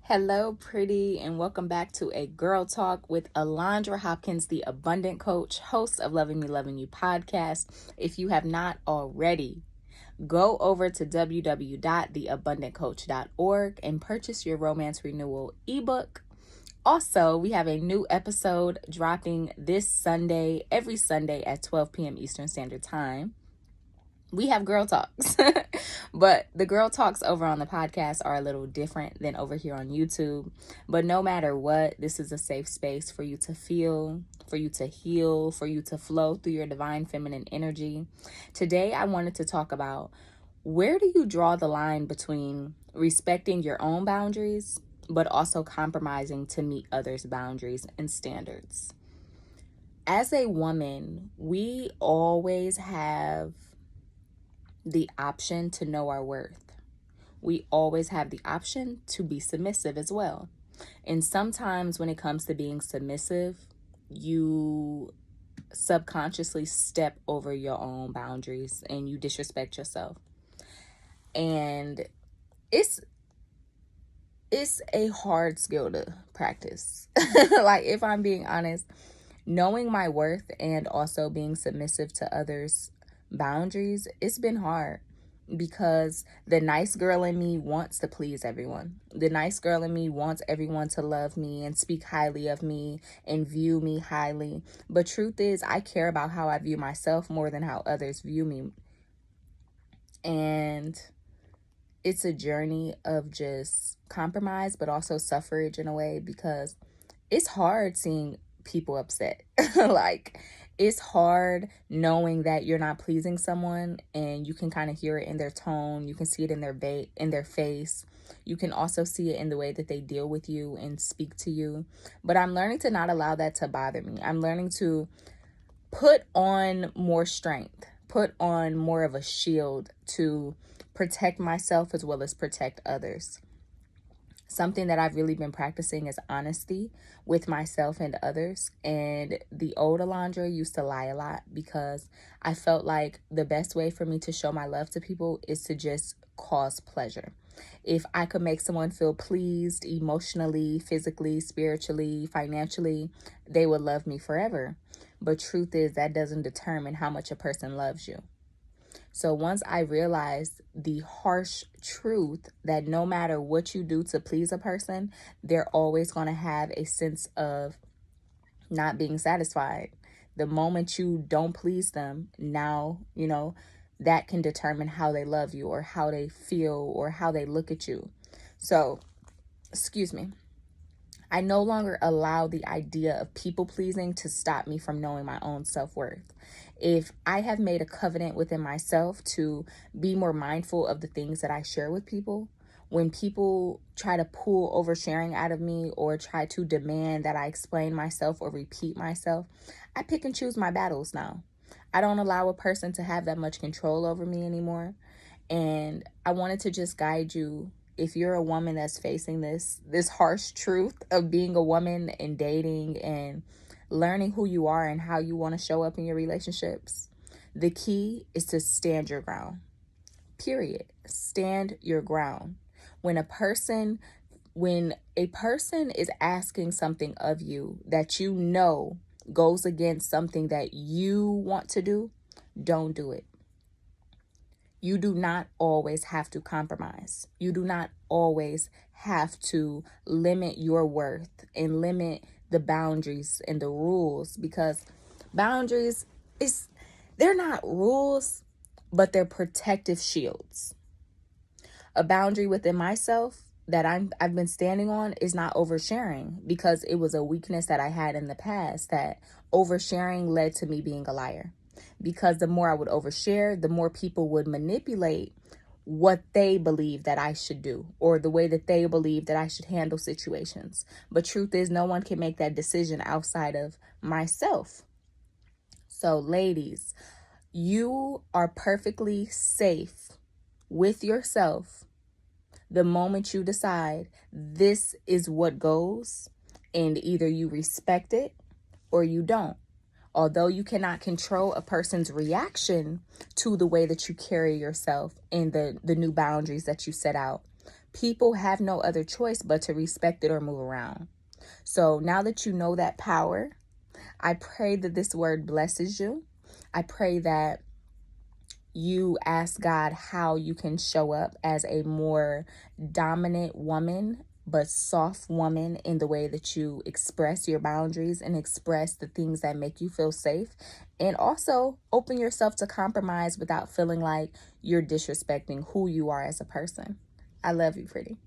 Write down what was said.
Hello, pretty, and welcome back to a Girl Talk with Alondra Hopkins, the Abundant Coach, host of Loving Me, Loving You podcast. If you have not already, go over to www.theabundantcoach.org and purchase your romance renewal ebook. Also, we have a new episode dropping this Sunday, every Sunday at 12 p.m. Eastern Standard Time. We have girl talks, but the girl talks over on the podcast are a little different than over here on YouTube. But no matter what, this is a safe space for you to feel, for you to heal, for you to flow through your divine feminine energy. Today, I wanted to talk about, where do you draw the line between respecting your own boundaries, but also compromising to meet others' boundaries and standards? As a woman, we always have the option to know our worth. We always have the option to be submissive as well. And sometimes when it comes to being submissive, you subconsciously step over your own boundaries and you disrespect yourself. And it's a hard skill to practice. Like, if I'm being honest, knowing my worth and also being submissive to others' boundaries, it's been hard, because the nice girl in me wants to please everyone. The nice girl in me wants everyone to love me and speak highly of me and view me highly. But truth is, I care about how I view myself more than how others view me. And it's a journey of just compromise, but also suffrage in a way, because it's hard seeing people upset. Like, it's hard knowing that you're not pleasing someone, and you can kind of hear it in their tone. You can see it in their face. You can also see it in the way that they deal with you and speak to you. But I'm learning to not allow that to bother me. I'm learning to put on more strength, put on more of a shield to protect myself as well as protect others. Something that I've really been practicing is honesty with myself and others. And the old Alondra used to lie a lot, because I felt like the best way for me to show my love to people is to just cause pleasure. If I could make someone feel pleased emotionally, physically, spiritually, financially, they would love me forever. But truth is, that doesn't determine how much a person loves you. So once I realized the harsh truth that no matter what you do to please a person, they're always going to have a sense of not being satisfied. The moment you don't please them, now, that can determine how they love you or how they feel or how they look at you. So, I no longer allow the idea of people pleasing to stop me from knowing my own self-worth. If I have made a covenant within myself to be more mindful of the things that I share with people, when people try to pull oversharing out of me or try to demand that I explain myself or repeat myself, I pick and choose my battles now. I don't allow a person to have that much control over me anymore. And I wanted to just guide you. If you're a woman that's facing this harsh truth of being a woman and dating and learning who you are and how you want to show up in your relationships, the key is to stand your ground. Period. Stand your ground. When a person is asking something of you that you know goes against something that you want to do, don't do it. You do not always have to compromise. You do not always have to limit your worth and limit the boundaries and the rules, because boundaries they're not rules, but they're protective shields. A boundary within myself that I've been standing on is not oversharing, because it was a weakness that I had in the past, that oversharing led to me being a liar. Because the more I would overshare, the more people would manipulate what they believe that I should do, or the way that they believe that I should handle situations. But truth is, no one can make that decision outside of myself. So ladies, you are perfectly safe with yourself the moment you decide this is what goes, and either you respect it or you don't. Although you cannot control a person's reaction to the way that you carry yourself and the new boundaries that you set out, people have no other choice but to respect it or move around. So now that you know that power, I pray that this word blesses you. I pray that you ask God how you can show up as a more dominant woman, but soft woman in the way that you express your boundaries and express the things that make you feel safe. And also open yourself to compromise without feeling like you're disrespecting who you are as a person. I love you, pretty.